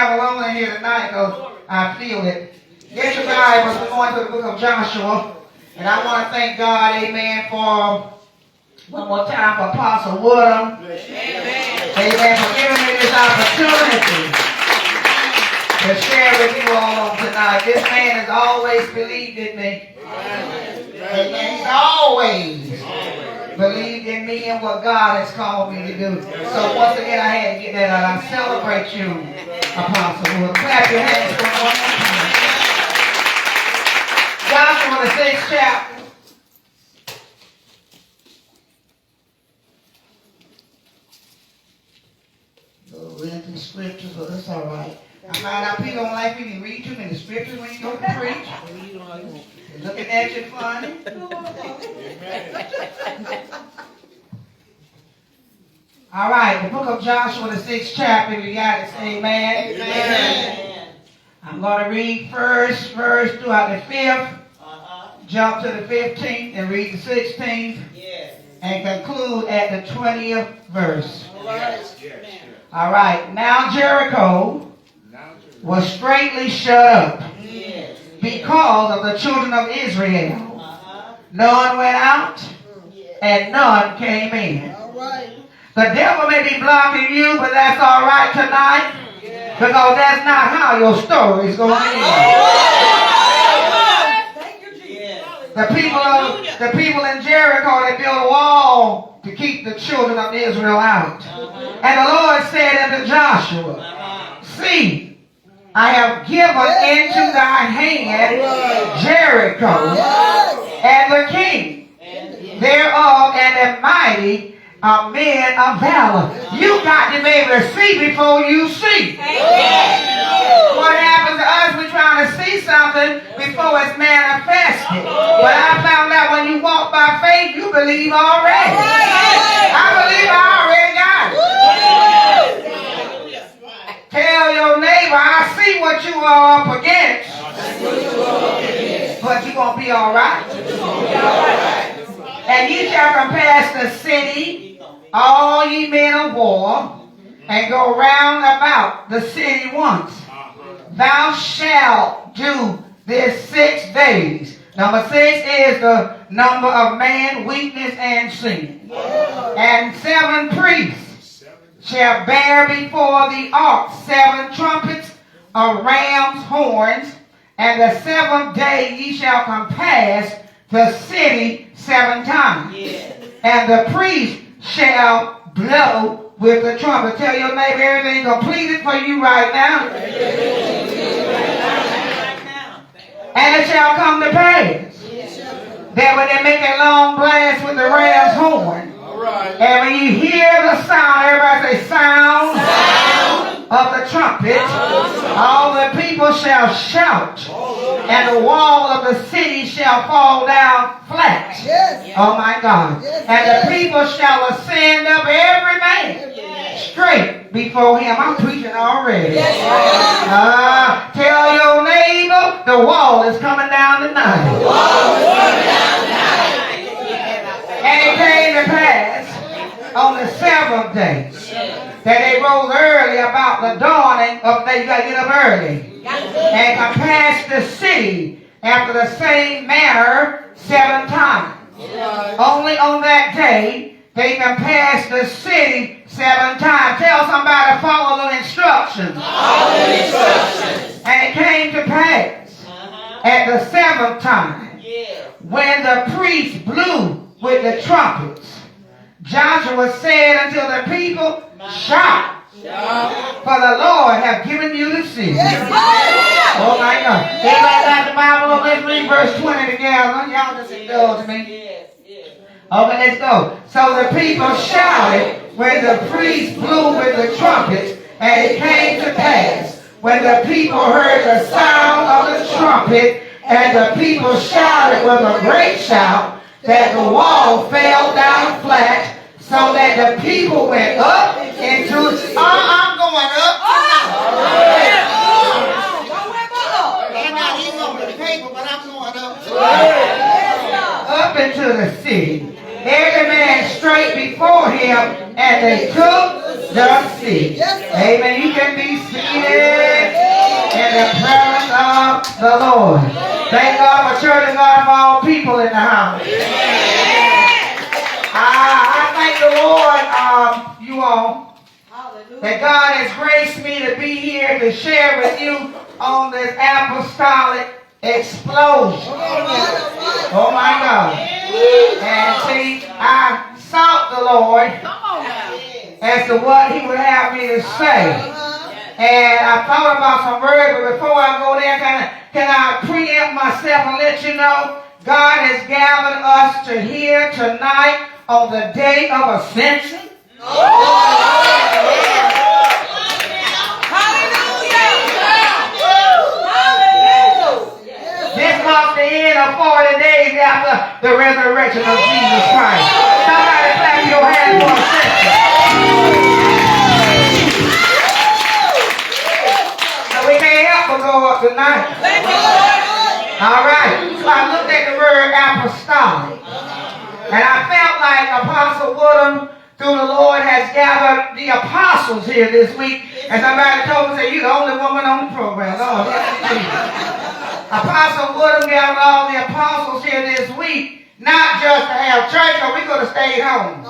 Bible on in here tonight because I feel it. Get your Bibles. We're going to the book of Joshua. And I want to thank God, amen, for one more time for Apostle Woodham. Amen, for giving me this opportunity to share with you all tonight. This man has always believed in me. Amen. He's always believed in me and what God has called me to do. So once again, I had to get that out. I celebrate you, Apostle Woodham. Clap your hands for one more time. Joshua, the 6th chapter. Read the scriptures, but that's all right. I find out people don't like me to read too many scriptures when you go to preach. They're looking at you funny. All right, the book of Joshua, the 6th chapter. We got it. Say amen. Amen. I'm going to read first verse throughout the 5th, jump to the 15th, and read the 16th, and conclude at the 20th verse. All right. Now Jericho was straitly shut up because of the children of Israel. None went out and none came in. The devil may be blocking you, but that's all right tonight because that's not how your story is going to end. The people in Jericho, they built a wall to keep the children of Israel out. And the Lord said unto Joshua, see, I have given into thy hand Jericho and the king thereof and the mighty men of valor. You got to be able to see before you see. What happens to us, we're trying to see something before it's manifested. But I found out when you walk by faith, you believe already. I believe I already got it. Tell your neighbor, I see what you are up against. But you're going to be all right. And ye shall compass the city, all ye men of war, and go round about the city once. Thou shalt do this 6 days. Number 6 is the number of man, weakness, and sin. And 7 priests shall bear before the ark 7 trumpets of ram's horns. And the 7th day ye shall compass the city 7 times. And the priest shall blow with the trumpet. Tell your neighbor everything completed for you right now. And it shall come to pass that when they make a long blast with the ram's horn, and when you hear the sound, everybody say sound of the trumpet, all the people shall shout, and the wall of the city shall fall down flat. Oh my God. And the people shall ascend up every man straight before him. I'm preaching already. Tell your neighbor the wall is coming down tonight. And it came to pass on the 7th day that they rose early about the dawning of day. You got to get up early. And compassed the city after the same manner 7 times. Only on that day they compassed the city 7 times. Tell somebody to follow the instructions. And it came to pass at the 7th time when the priest blew with the trumpets, Joshua said unto the people, shout, for the Lord hath given you the city. Oh my God. Everybody got the Bible? Let's read verse 20 together. Y'all just indulge me. Okay, let's go. So the people shouted when the priest blew with the trumpets, and it came to pass when the people heard the sound of the trumpet, and the people shouted with a great shout, that the wall fell down flat, so that the people went up into I'm going up. I'm not even over the paper, but I'm going up. Up into the city. Every man straight before him, and they took the city. Amen. You can be seated. the presence of the Lord. Thank God for church and God for all people in the house. I thank the Lord, you all, that God has graced me to be here to share with you on this apostolic explosion. Oh my God. And see, I sought the Lord as to what he would have me to say. And I thought about some words, but before I go there, can I preempt myself and let you know God has gathered us to here tonight on the day of ascension. This marks the end of 40 days after the resurrection of Jesus Christ. Somebody clap your hands for ascension. We can't help but go up tonight. All right. So I looked at the word apostolic. And I felt like Apostle Woodham, through the Lord, has gathered the apostles here this week. And somebody told me, you're the only woman on the program. Oh, Apostle Woodham gathered all the apostles here this week, not just to have church, but we could have stayed home.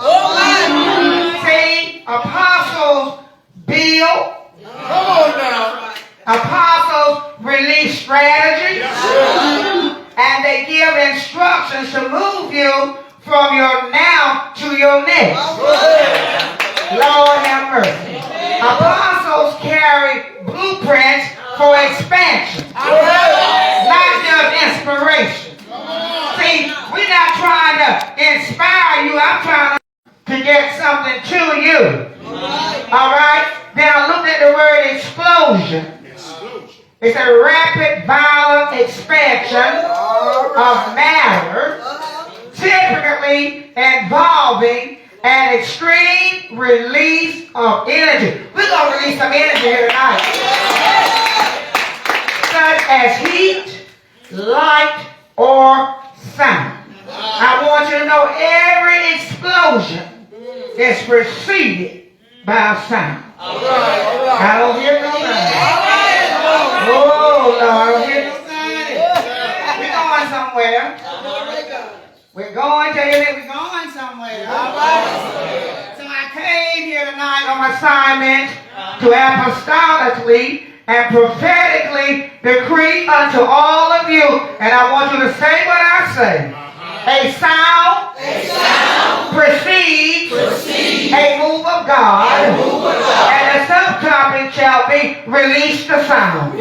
See, apostles build. Come on now. Apostles release strategies, and they give instructions to move you from your now to your next. Lord have mercy. Apostles carry blueprints for expansion, not just inspiration. See, we're not trying to inspire you. I'm trying to get something to you. All right? Then I looked at the word explosion. It's a rapid, violent expansion of matter, typically involving an extreme release of energy. We're going to release some energy here tonight. Such as heat, light, or sound. I want you to know every explosion is preceded by a sound. I don't hear no sound. Oh, Lord, I don't hear no sound. We're going somewhere. We're going to hear it. We're going somewhere. All right. So I came here tonight on assignment to apostolically and prophetically decree unto all of you, and I want you to say what I say. A sound precedes a move of God, and the subtopic shall be release the sound.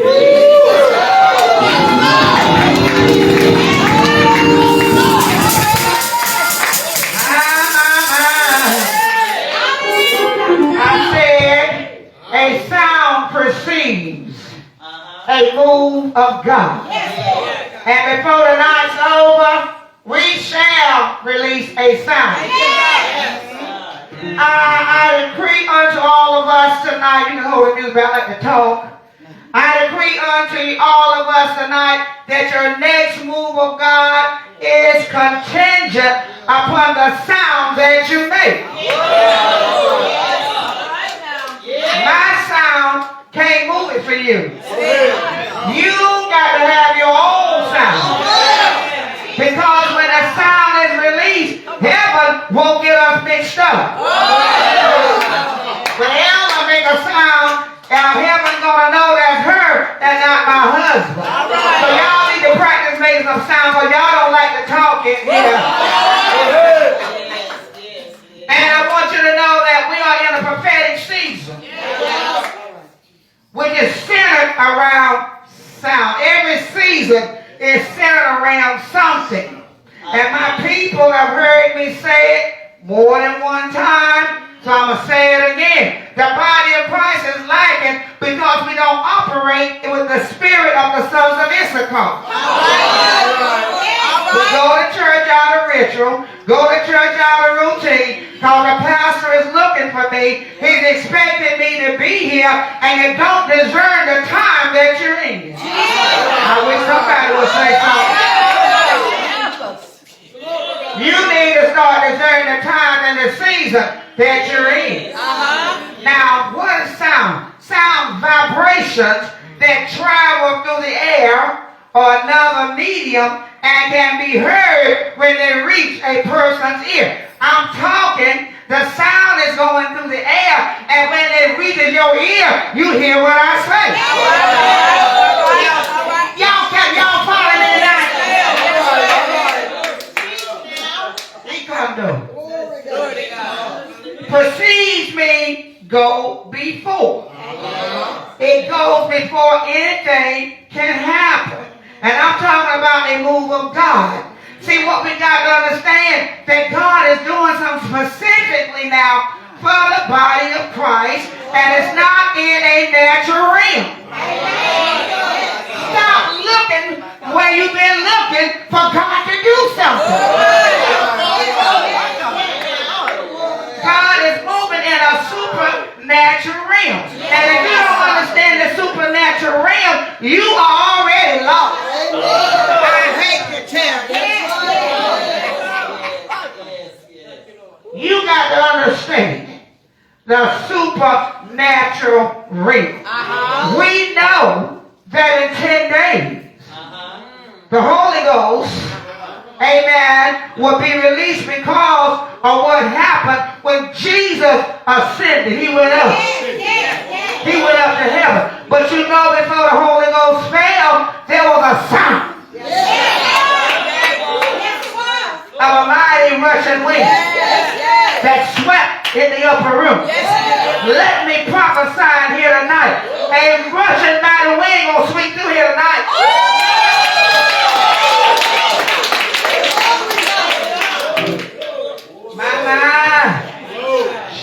I said a sound precedes a move of God. And before the night's over, we shall release a sound. I decree unto all of us tonight, you can hold the music, I like to talk. I decree unto all of us tonight that your next move of God is contingent upon the sound that you make. My sound can't move it for you. You got to have your own sound. Because when the sound is released, heaven won't get us mixed up. Whenever I make a sound, heaven's going to know that's her and not my husband. So y'all need to practice making some sound, because y'all don't like to talk in here. And I want you to know that we are in a prophetic season, which is centered around sound. Every season is centered around something. And my people have heard me say it more than one time, so I'm going to say it again. The body of Christ is lacking because we don't operate with the spirit of the sons of Issachar. We go to church out of ritual, go to church out of routine, because the pastor is looking for me. He's expecting me to be here, and you don't discern the time that you're in. I wish somebody would say something. You need to start discerning the time and the season that you're in. Now, what is sound? Sound vibrations that travel through the air or another medium and can be heard when they reach a person's ear. I'm talking, the sound is going through the air, and when it reaches your ear, you hear what I say. Y'all follow me tonight? Precedes means go before. It goes before anything can happen. And I'm talking about a move of God. See, what we got to understand, that God is doing something specifically now for the body of Christ, and it's not in a natural realm. Stop looking where you've been looking for God to do something. God is moving in a supernatural realm. And if you don't understand the supernatural realm, you are already lost. I hate to tell you. You got to understand the supernatural realm. We know that in 10 days, the Holy Ghost, amen, will be released because of what happened when Jesus ascended. He went up. He went up to heaven. But you know, before the Holy Ghost fell, there was a sound of a mighty rushing wind that swept in the upper room. Let me prophesy here tonight. A rushing mighty wind will sweep through here tonight.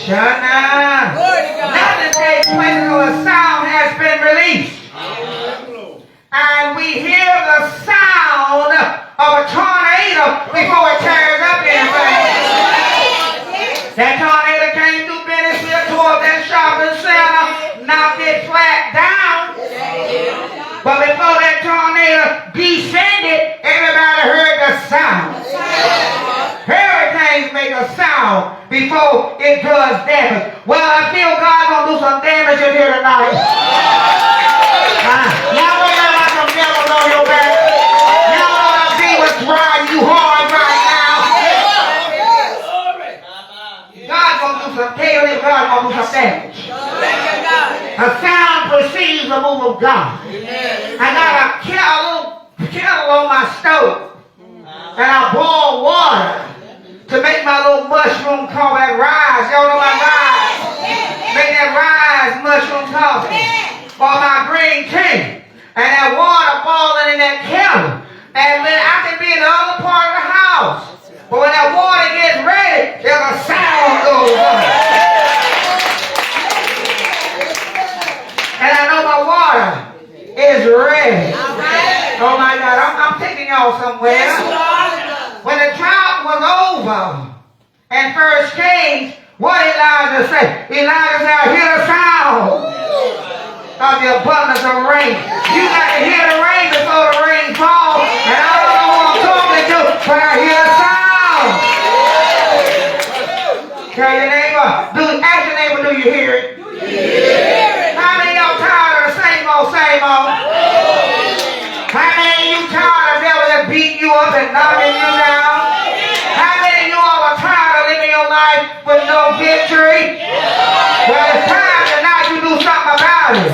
Shana. Nothing takes place until a sound has been released. And we hear the sound of a tornado before it tears up anything. That tornado came through Bennisville toward that shopping center, knocked it flat down. But before that tornado descended, everybody heard the sound. Hurricanes make a sound before it does damage. Well, I feel God gonna do some damage in here tonight. Y'all don't know about some devils on your back. Y'all know I see what's riding you hard right now. God's gonna do some healing. God's gonna do some damage. A sound precedes the move of God. I got a kettle on my stove, and I boil water to make my little mushroom called that rise. Y'all know about rise? Make that rise mushroom coffee. Or my green tea. And that water boiling in that kettle. And then I can be in the other part of the house. But when that water gets ready, there's a sound goes on. And I know my water is ready. Oh my God, I'm taking y'all somewhere. When the drought was over, and first Kings, what Elijah said? Elijah said, I hear the sound of the abundance of rain. You got to hear the rain before the rain falls. And I don't know who I'm talking to, but I hear the sound. Tell your neighbor, ask your neighbor, do you hear it? How many of y'all tired of the same old, same old? How many of you tired of the devil that beating you up and knocking you down? How many of you all are tired of living your life with no victory? Well, it's time tonight you do something about it.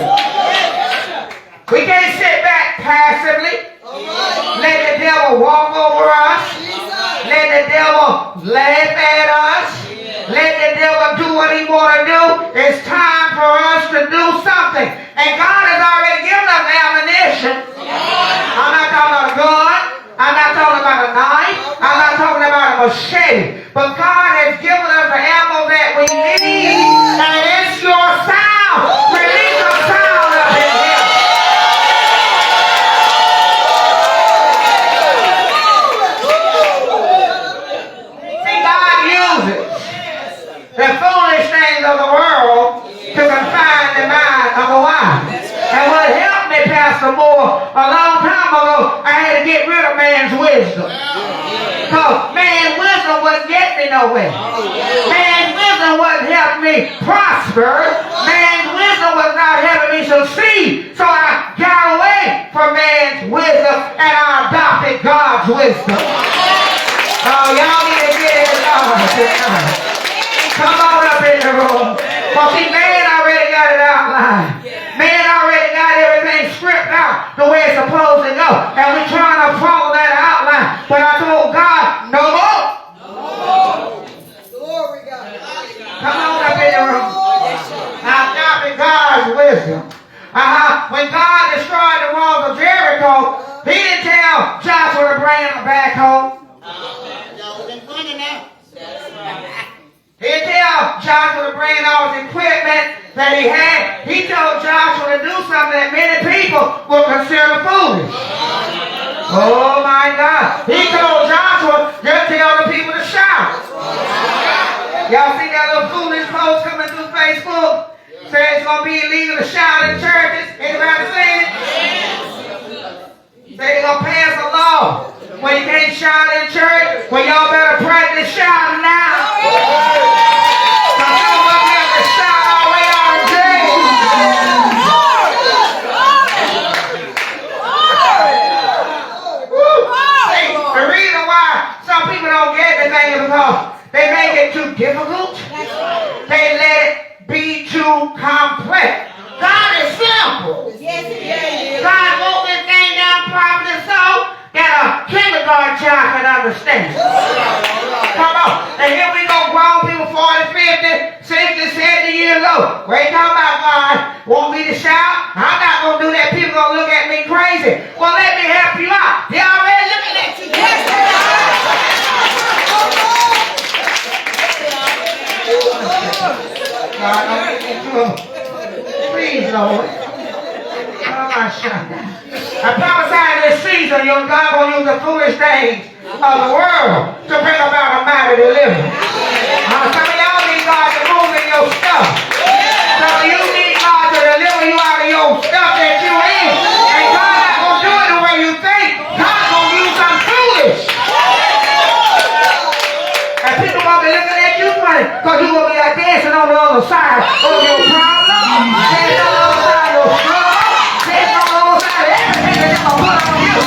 We can't sit back passively. Let the devil walk over us. Let the devil laugh at us. Let the devil do what he want to do. It's time for us to do something. And God has already given us ammunition. I'm not talking about a gun. I'm not talking about a knife. I'm not talking about a machete. But God has given us the ammo that we need. And it's your sound. Release your sound up in here. See, God uses the foolish things of the world to confine the mind of the wise. And what helped me, Pastor Moore, a long time ago, I had to get rid of man's wisdom. Because man's wisdom wouldn't get me nowhere. Man's wisdom wouldn't help me prosper. Man's wisdom was not helping me succeed. So I and I adopted God's wisdom. Oh, y'all need to get it tonight. Come on up in the room. Because see, man already got it outlined. Man already got everything stripped out the way it's supposed to go. And we're trying to follow that outline. But I told God, no more. Glory God. Come on up in the room. I adopted God's wisdom. When God destroyed the walls of Jericho, he didn't tell Joshua to bring him back home. He didn't tell Joshua to bring all his equipment that he had. He told Joshua to do something that many people will consider foolish. Oh my God. He told Joshua, just tell the people to shout. Y'all see that little foolish post coming through Facebook? Say it's going to be illegal to shout in churches. Anybody seen it? Say they're going to pass a law where you can't shout in church. Well, y'all better practice shouting now. Because some of us have to shout our way out of jail. See, the reason why some people don't get anything is because they make it too difficult. They let it be too complex. God is simple. God wrote this thing down properly so that a kindergarten child can understand. Come on. And here we go, grown people 40, 50, 60, 70 years old. What are you talking about, God? Want me to shout? I'm not going to do that. People going to look at me crazy. Well, let me help you out. They already looking at you. God, don't get me in trouble. Please, Lord. I prophesy in this season, your God will use the foolish things of the world to bring about a mighty deliverance. Some of y'all need God to move in your stuff. Some of you need God to deliver you out of your stuff that you in. And God not going to do it the way you think. God's going to use something foolish. And people going to be looking at you funny because you're going to be like dancing on the other side of your problem. Dancing on the other side of your struggle. Dancing on the other side of everything that's going to put on you.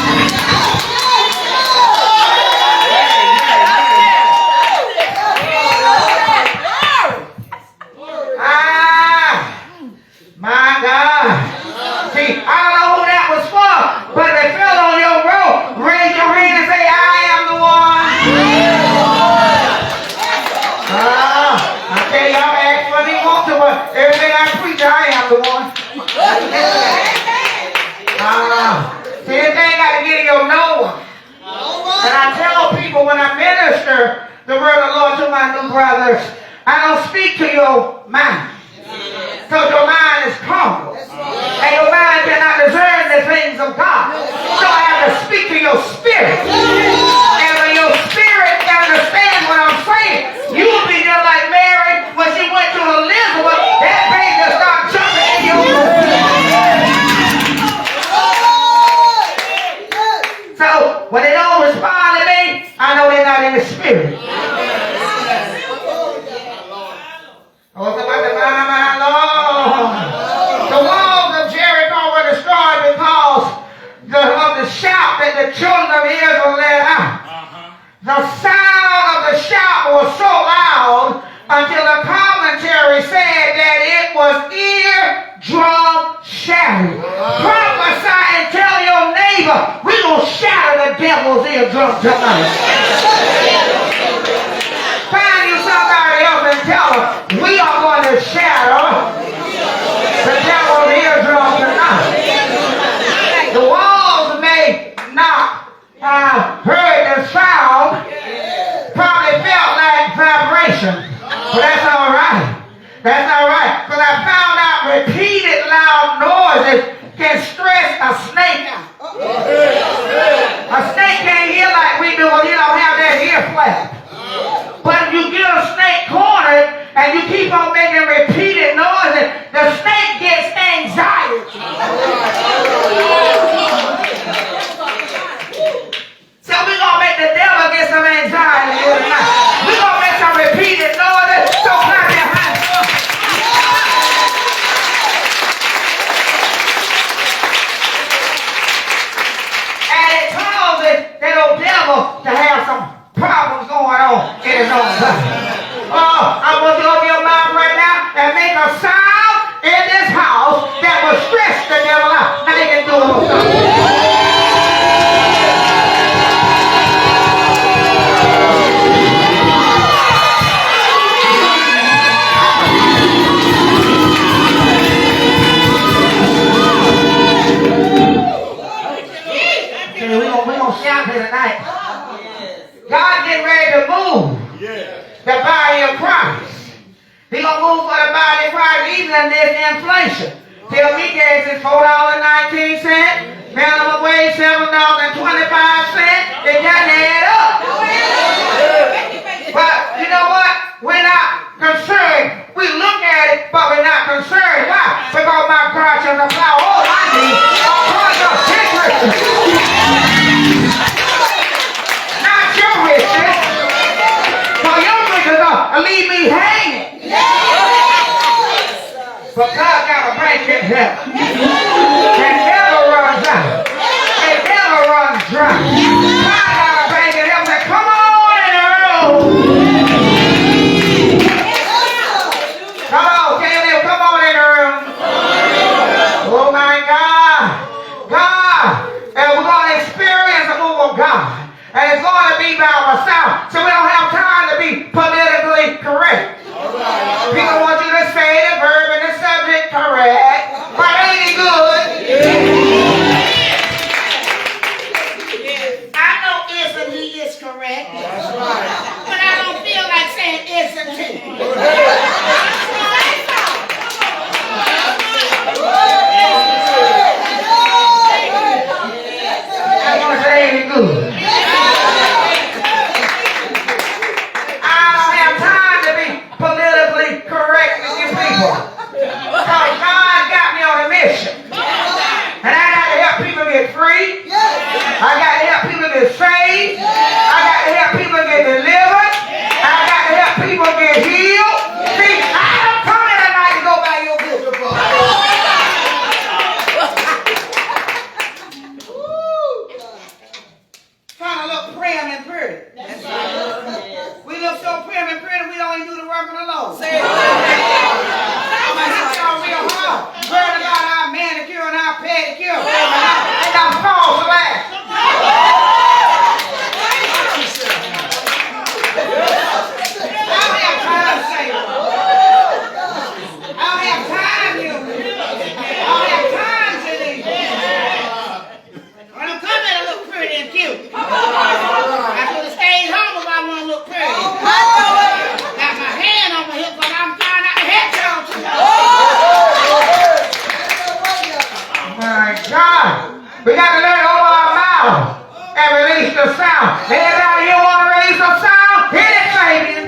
My God. See, I don't know who that was for, but if it fell on your road, raise your hand and say, I am the one. I tell y'all, ask what he wants to, but everything I preach, I am the one. See, this thing got to get in your nose. And I tell people when I minister the word of the Lord to my new brothers, I don't speak to your mind. Because your mind is carnal. And your mind cannot discern the things of God. So I have to speak to your spirit. And when your spirit understands what I'm saying, you will be just like Mary when she went to Elizabeth. That baby just started jumping in your room. So when they don't respond to me, I know they're not in the spirit. Oh, my Lord. The walls of Jericho were destroyed because of the shout that the children of Israel let out. The sound of the shout was so loud until the commentary said that it was eardrum shattering. Prophesy and tell your neighbor, we're going to shatter the devil's eardrum tonight. Find you somebody else and tell them, we are going to shatter the devil's eardrum tonight. The walls may not have heard the sound, probably felt like vibration, but that's all right. That's all right. Because I found out repeated loud noises can stress a snake out. A snake can't hear like we do because he don't have that ear flap. But if you get a snake cornered and you keep on making repeated noises, the snake gets anxiety. So we're going to make the devil get some anxiety tonight. We're going to make some repeated noises. So clap your hands. And make a sound in this house that will stress the devil out. Now they can do a little something. We're going to shout here tonight. God getting ready to move the body of Christ. He's going to move for the body of Christ even in this inflation. Till me gas is $4.19. Minimum wage $7.25. It doesn't add up. But you know what? We're not concerned. We look at it, but we're not concerned. Why? Because my God shall supply all I need according to His riches. Not your riches. For your riches will leave me hanging. But God got a bank in heaven. It never runs out. It never runs dry. God got a bank in heaven. Come on in the room. Come on, Caleb. Come on in the room. Oh my God. God. And we're going to experience the move of God. And it's going to be by ourselves. So we don't have time to be politically correct. People want you to say the verb and the subject correct. But ain't it good? I know isn't he is correct. But I don't feel like saying isn't he. I want to say ain't it good? Politically correct with you people. Because God got me on a mission. And I got to help people get free. I got to help people get saved. I got to help people get delivered. I got to help people get healed. See, I don't come in tonight to go by your bishop. Trying to look prim and pretty. We look so prim and pretty, we don't even do the work of the Lord. I'm going to hit y'all real hard. Worried about our manicure and our pedicure. And I'm false last. I don't have time to say it. I don't have time, you. I don't have time to leave. When I'm coming, I look pretty and cute. I should have stayed home if I want to look pretty. Got my hand on my hip, but I'm trying not to hit y'all too. My God. We got to learn to open our mouth and release the sound. Anybody here want to release the sound? Hit it, Fabian.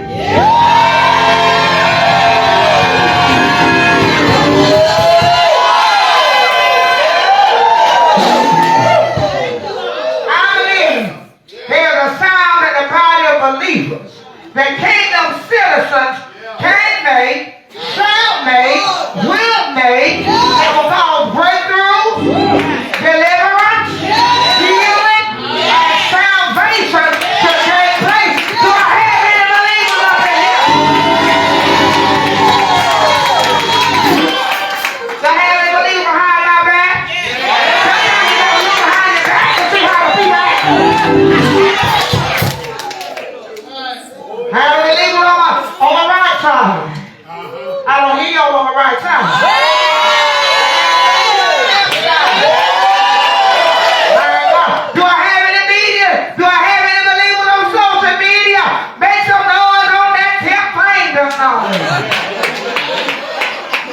I believe there's a sound in the body of believers that kingdom citizens can make, shall make, will make, that will cause breakthroughs, deliverance, healing, and salvation to take place. Do I have any believers up in here? Do I have any believers behind my back? Sometimes you gotta look behind your back and see how the people act. Have any believers on the right side? I don't hear y'all on the right side. Do I have any media? Do I have any believers on social media? Make some noise on that tip finger noise.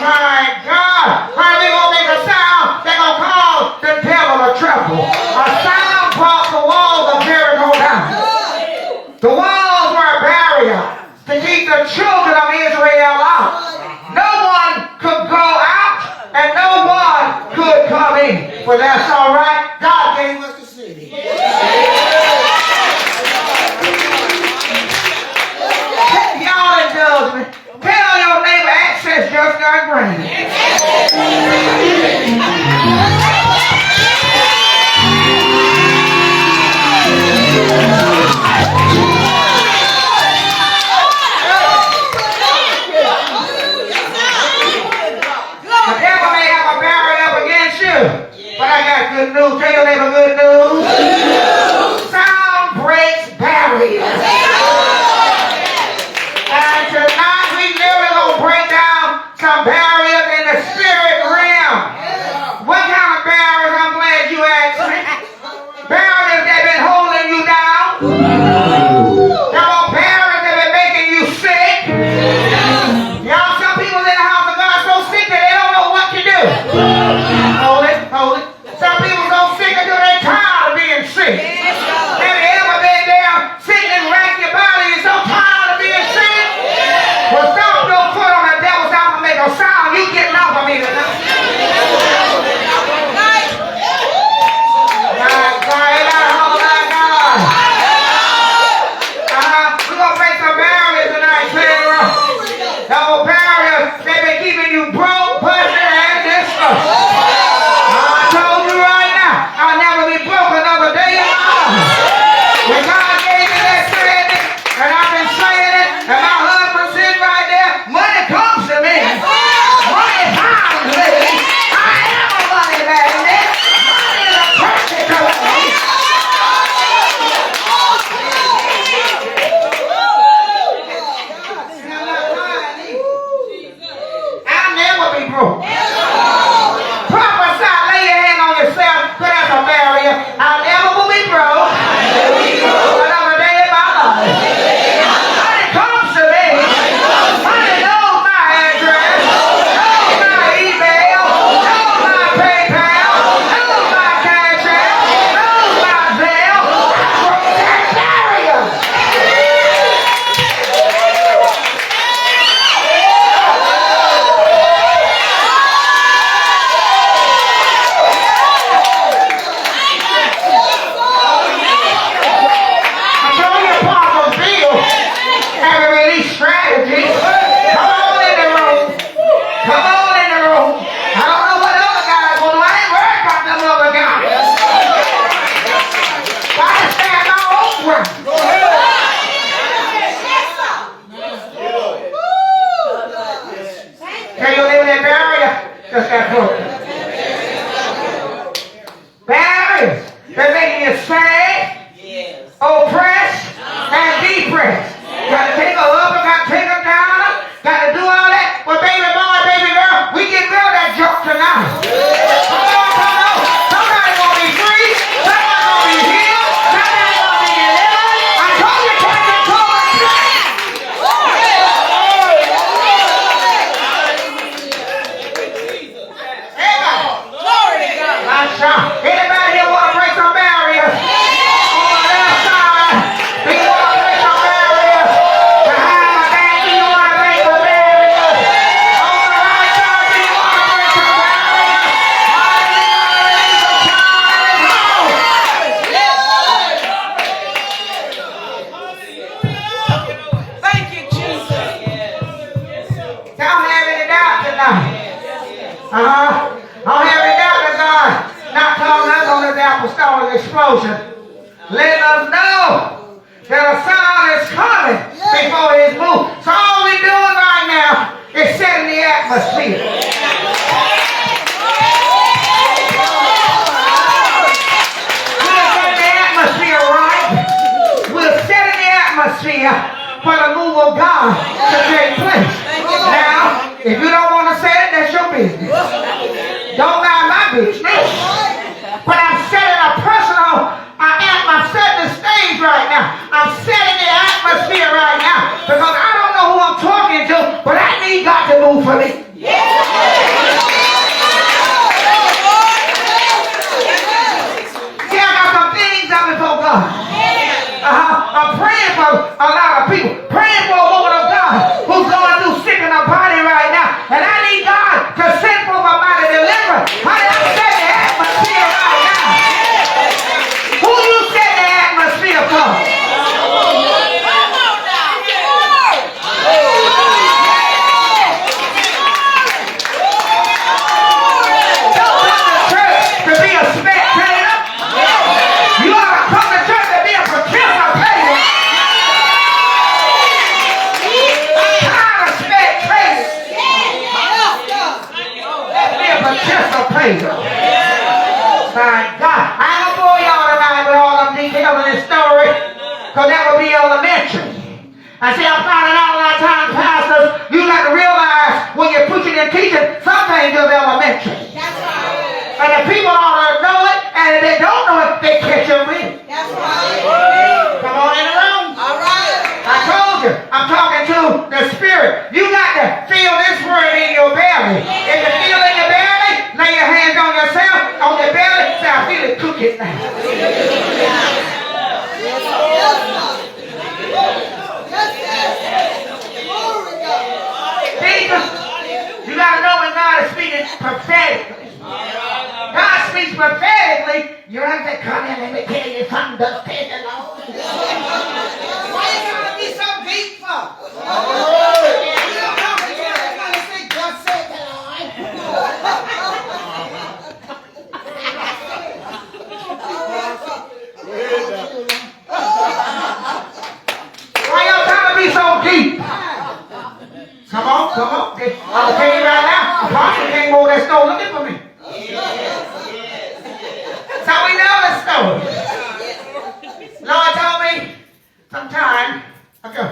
My God. How they gonna make a sound that gonna cause the devil to tremble? A sound brought the walls of Jericho down. The walls were a barrier to keep the children of Israel out. No one could go out and no one could come in. Well, that's all right. God gave us the city. Y'all indulge me. Tell your neighbor access just got granted. like good news. Tell your neighbor good news. Sound breaks barriers. And tonight we literally gonna break down some barriers in the spirit realm. What kind of barriers? I'm glad you asked me. Barriers that been holding you down. There are barriers that been making you sick. Y'all, some people in the house of God so sick that they don't know what to do. Hold it, hold it. Some people so sick until they're tired of being sick. Have you ever been there sitting and rack your body? You're so tired of being sick? Well, stomp your foot on the devil's mouth and make a sound. You getting off of me tonight. We're going to break some barriers tonight, Sarah. Those barriers, they've been keeping you broke, busted, and disgusted. I told you right now, I'll never be broke another day in my life. When God gave me that saying it, and I've been saying it, and my husband sitting right there, money comes to me. Money finds me. I am a money man. Money is a practical thing. I'll never be broke. Prophesy, lay your hand on yourself, put out a barrier. I'll never will be broke. Another day in my life. Money comes to me. Money knows my address, knows my email, knows my PayPal, knows my cash app, knows my Zelle. I broke that barrier. Strategy. Come on in the room. Come on in the room. I don't know what other guys will do. I ain't worried about them other guys. I can stand my own ground. Can you live in that barrier? Just that broken. Barriers. They're making you sad, oppressed, and depressed. Got to take her up, got to take her down, got to do all that. Well, baby boy, baby girl, we get rid of that junk tonight. Come on, come on. Somebody's going to be free. Somebody's going to be healed. Somebody's going to be delivered. I told you, take control of the place. Glory to God. Nice shot. Anybody here want to break some barriers? On the left side, do you want to break some barriers? Behind my back, do you want to break some barriers? On the right side, do you want to break some barriers? Thank you, Jesus. I don't have any doubt tonight. I don't have any doubt that God not calling us on this apostolic explosion. Letting us know that a sound is coming before his move. So all we're doing right now is setting the atmosphere. We're setting the atmosphere right. We're setting the atmosphere for the move of God to take place. Now, if you don't want to say it, that's your business. Don't mind my business. But I'm setting a personal, I'm setting the stage right now. I'm setting the atmosphere right now. Because I don't know who I'm talking to, but I need God to move for me. because that would be elementary. I see, I'm finding out a lot of times, pastors, you got to realize when you're preaching and teaching, some things is elementary. That's right. And the people ought to know it, and if they don't know it, they catch them with it. That's right. Come on in the room. All right. I told you, I'm talking to the Spirit. You got to feel this word in your belly. If you feel it in your belly, lay your hands on yourself, on your belly, say, I feel it cooking now. You got to know when God is speaking prophetically. God speaks prophetically. You don't have to come in and let me tell you something. Thus saith the Lord. Why you trying to be so deep for? You don't come to church and trying to say, thus saith the Lord. Why y'all trying to be so deep? Come on, come on. I'm going to tell you right now, Apostle came over that store looking for me. So we know the story. Lord told me sometime ago,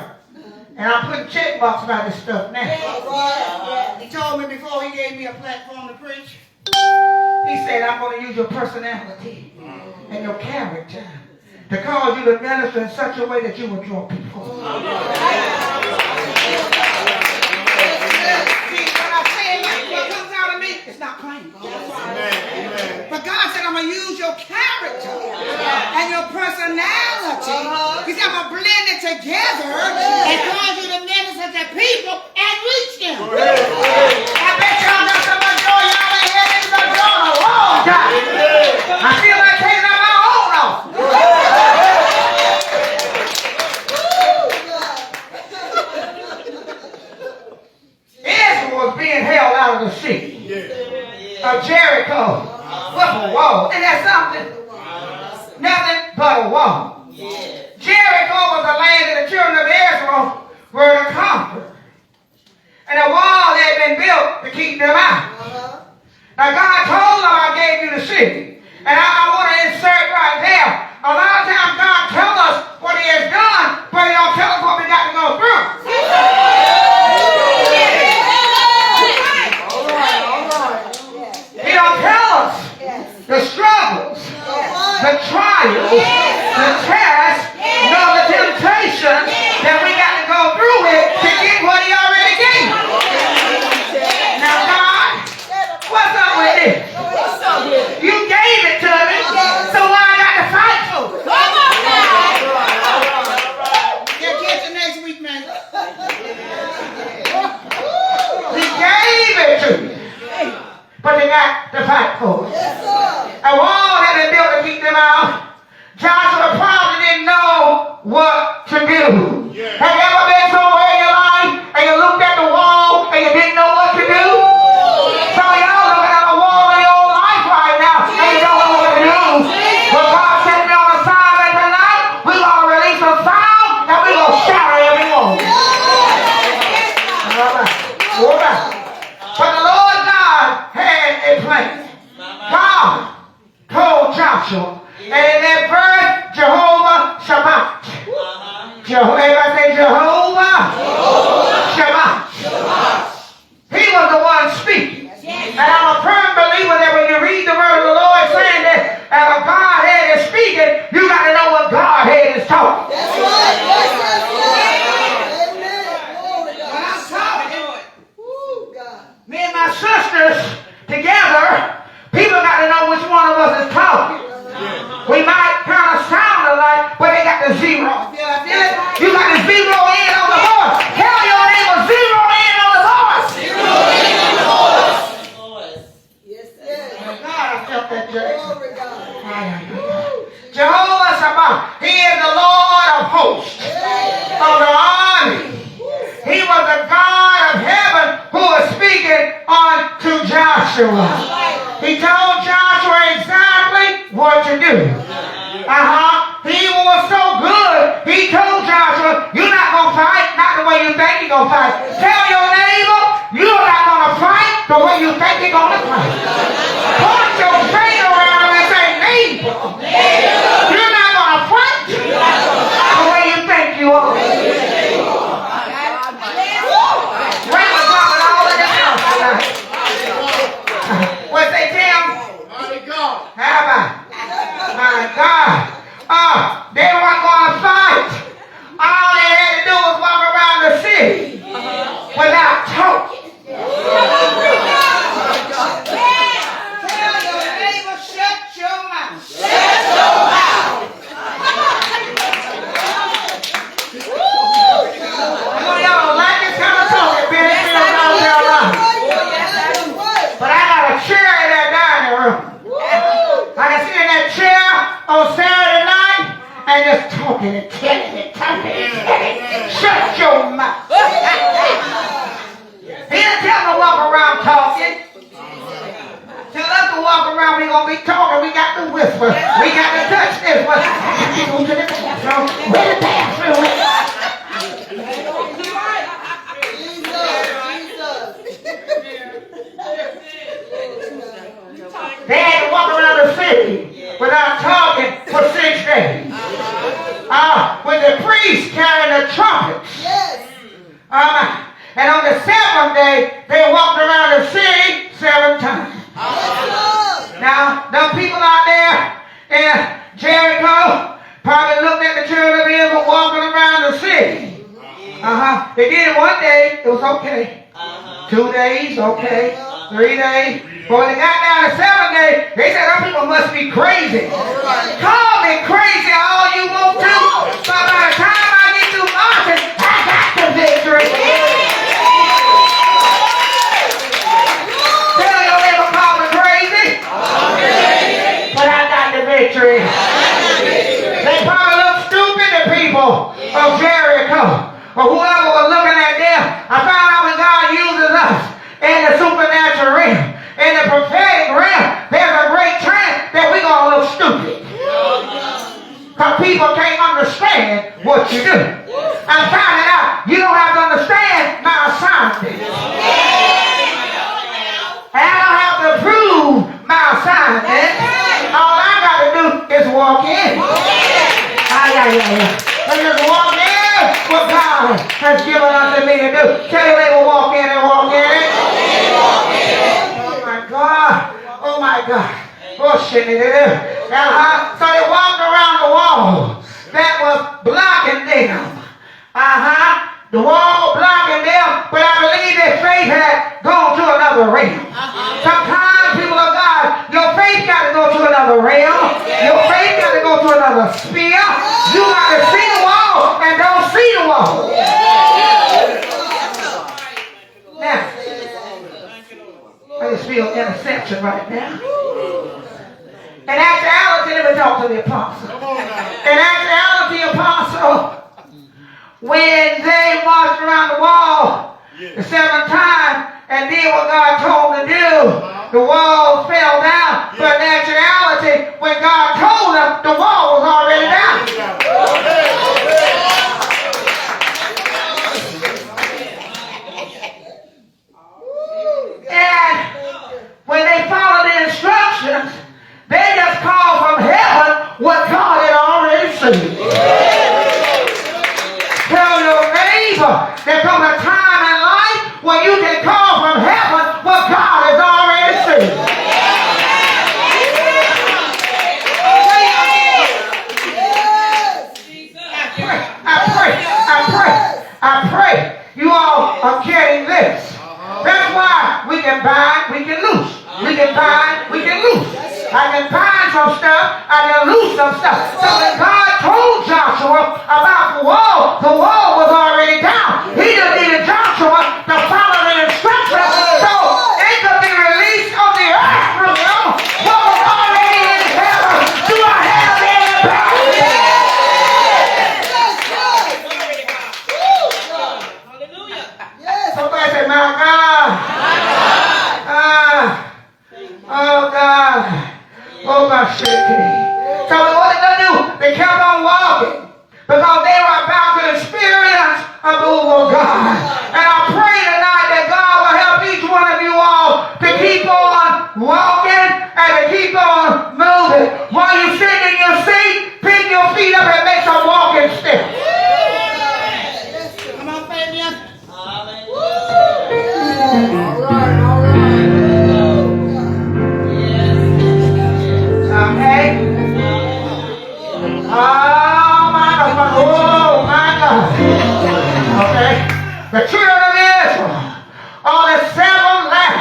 and I'm putting check box about this stuff now. He told me before he gave me a platform to preach. He said, I'm going to use your personality and your character to cause you to minister in such a way that you will draw people. What comes out of me, it's not plain. But God said, I'm going to use your character and your personality. He said, I'm going to blend it together and cause you to minister to people and reach them. I bet y'all got so much joy, y'all ain't had any such joy in a long time. I feel like taking out my own off. Israel was being held out of the city of Jericho with a wall. Isn't that something? Nothing but a wall. Jericho was the land that the children of Israel were to conquer. And a wall had been built to keep them out. Now God told them, I gave you the city. And I want to insert right there. A lot of times God tells us what he has done, but he don't tell us what we got to go through. He don't tell us the struggles, the trials, the tests, nor the temptations that we got to go through with to get what he already gave. Now God, what's up with this? You gave it to me, so why I got to fight for it? Come on now. You'll catch it next week, man. He gave it to me, but they got to fight for it. A wall had been built to keep them out. Joshua probably didn't know what to do. Have you ever been somewhere in your life and you looked at the wall and you didn't know what to do? Some of y'all looking at a wall in your own life right now and you don't know what to do. But God sent me on assignment tonight. We're going to release a sound and we're going to shatter every wall. All right. But the Lord God had a plan. God told Joshua, and in that verse, Jehovah Shabbat. Everybody say Jehovah Shabbat. He was the one speaking. And I'm a firm believer that when you read the word of the Lord saying that if Godhead is speaking, you got to know what Godhead is talking. That's right. When I'm talking, me and my sisters together, people got to know which one of us is talking. We might kind of sound alike, but they got the zero. You got the zero in on the voice. Tell your neighbor, zero in on the voice. Zero in on the voice. Yes, sir. God, I felt that, Jehovah Shabbat. He is the Lord of hosts, of the army. He was the God of heaven who was speaking unto Joshua. He told Joshua exactly what to do. He was so good, he told Joshua, you're not going to fight, not the way you think you're going to fight. Tell your neighbor, you're not going to fight the way you think you're going to fight. Point your finger around him and say, neighbor, you're not going to fight the way that chair on Saturday night and just talking and telling and talking and telling. Shut your mouth. He didn't tell me to walk around talking. Tell us to walk around, we're going to be talking. We got to whisper. We got to touch this one. I got to go to the bathroom. Where the bathroom is? They had to walk around the city without talking for 6 days. When the priests carried the trumpets. And on the 7th day, they walked around the city 7 times. Now, the people out there in Jericho probably looked at the children of Israel walking around the city. They did it 1 day, it was okay. 2 days, okay. 3 days. But when they got down to 7 days, they said, "Our people must be crazy." Call me crazy all you want to, but by the time I get through marching, I got the victory. Tell your neighbor, call me crazy, but I got the victory. They probably look stupid, the people of Jericho, or whoever was looking at them. I found out when God uses us in the supernatural realm, in the prophetic realm, there's a great chance that we're going to look stupid. Because people can't understand what you do. I'm finding out you don't have to understand my assignment. And I don't have to prove my assignment. All I got to do is walk in. And just walk in what God has given unto me to do. Tell your neighbor, walk in and walk in. Oh my God. Oh shit. So they walked around the wall that was blocking them. The wall blocking them, but I believe their faith had gone to another realm. Sometimes, people of God, your faith got to go to another realm. Your faith got to go to another sphere. You got to see the wall and don't see the wall. Now, I just feel interception right now. In actuality, let me talk to the apostle. In actuality, apostle, when they marched around the wall the 7th time and did what God told them to do, the wall fell down. But in actuality, when God told them, the wall was already down. And when they followed the instructions, they just called from heaven what God had already said. Tell your neighbor there comes a time in life when you can call from heaven what God has already said. I pray you all are getting this. That's why we can bind, we can loose. We can bind, we can loose. I can bind some stuff, I can loose some stuff. So when God told Joshua about the wall was already down. He just needed Joshua to follow the instructions so it could be released on the earth from what was already in heaven. Do I have anybody? Hallelujah. Somebody say, my God. Oh God. Oh my shit. So what did they do? They kept on walking because they were about to experience a move of God. And I pray tonight that God will help each one of you all to keep on walking and to keep on moving. While you sit in your seat, pick your feet up and make some walking steps. Come on, Fabian. All right. Oh my God. Okay. The children of Israel on the 7th lap,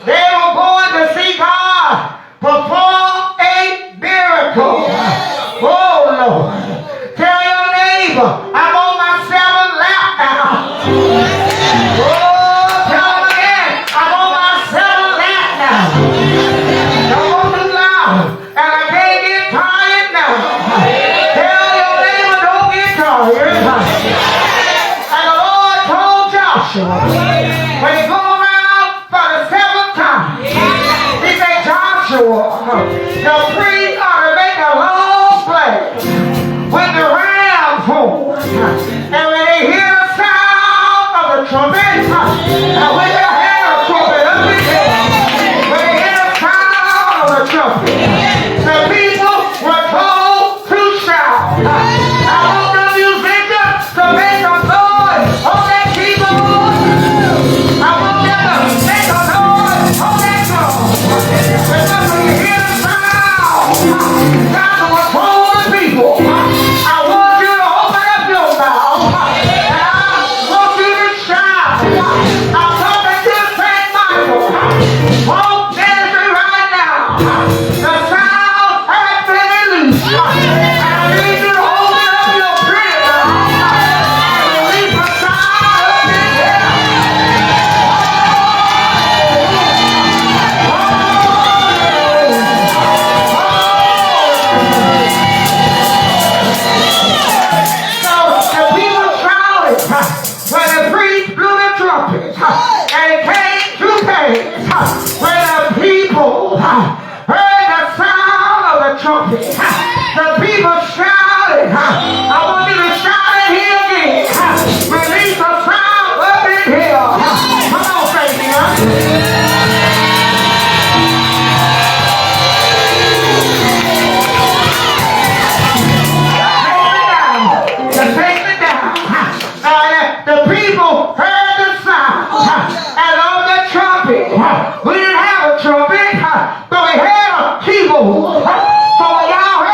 they were going to see God perform a miracle. Joshua. When he go around for the seventh time, he said, Joshua, the priest ought to make a long flag with the ram's horn. And when they hear the sound of the trumpet, and when they hear the trumpet up in here, when they hear the sound of the trumpet, the people were told to shout. I want the musicians to make a noise on that keyboard. I want them to make a noise on that drum. Because when you hear the sound, God was told the people, I want you to open up your mouth and I want you to shout. I'm talking to St. Michael. Home ministry right now. The sound has been released. And I need you to open up your pretty mouth and release the sound of this here. So the people shouted when the priest blew the trumpet, and it came to pass when the people heard the sound of the trumpet. The people shouted, I want you to shout it here again. Release the sound up in here. Come on, Savior. Take me down. The people heard the sound and of the trumpet. We didn't have a trumpet, but we had a keyboard. So when y'all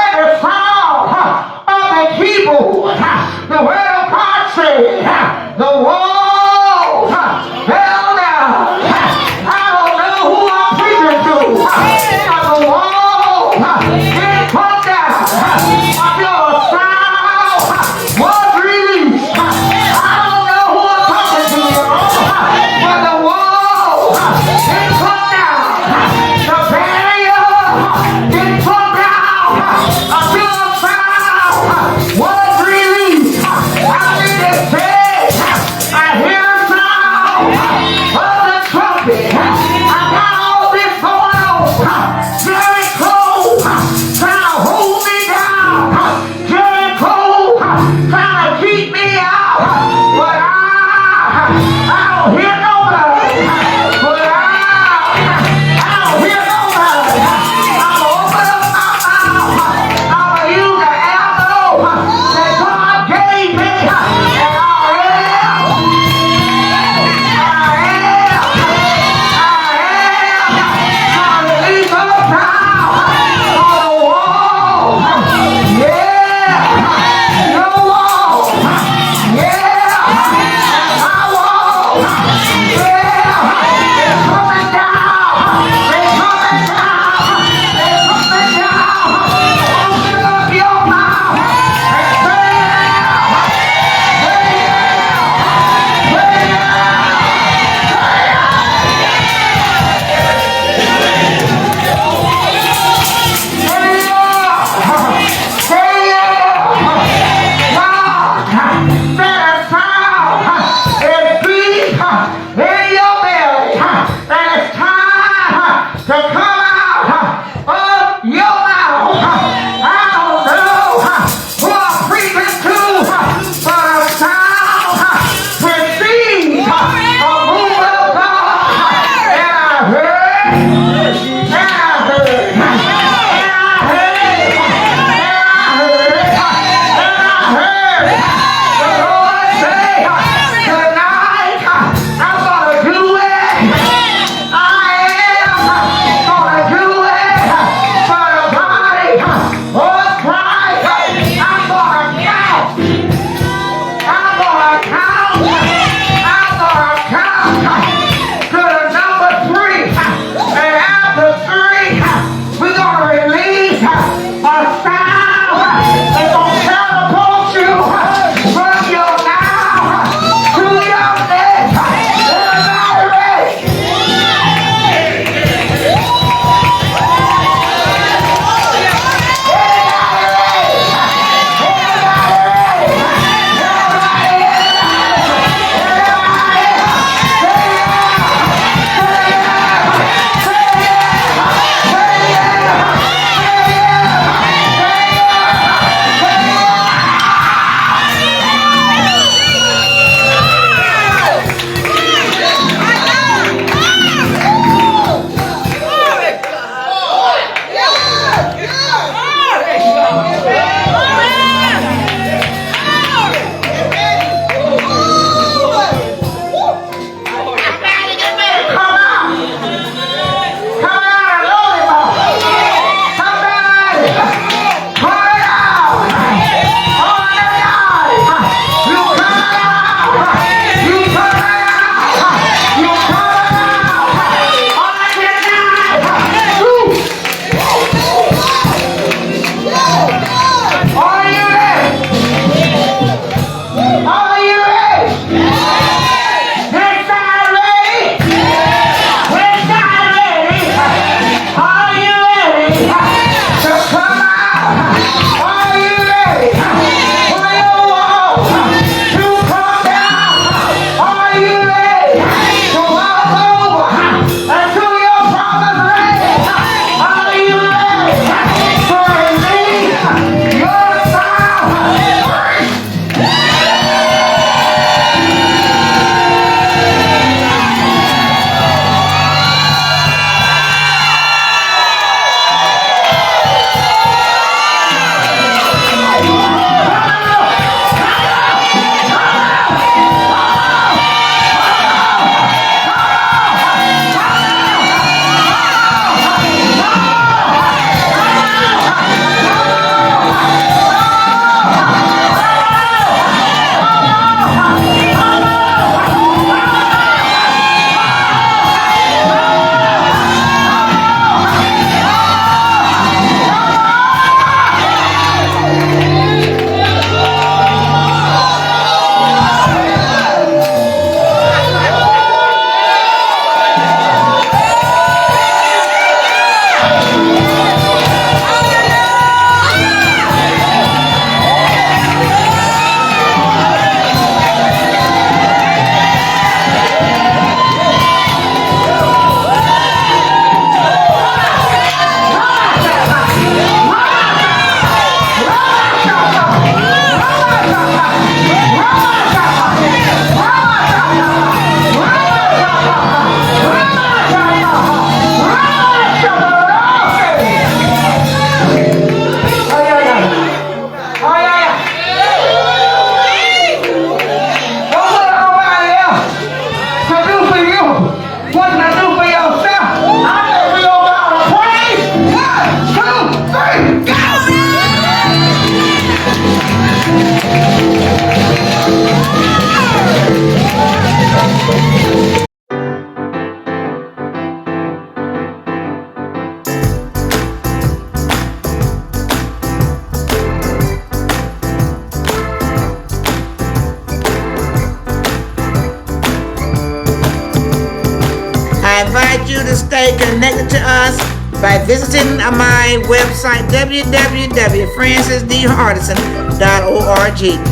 you to stay connected to us by visiting my website, www.francesdhardison.org.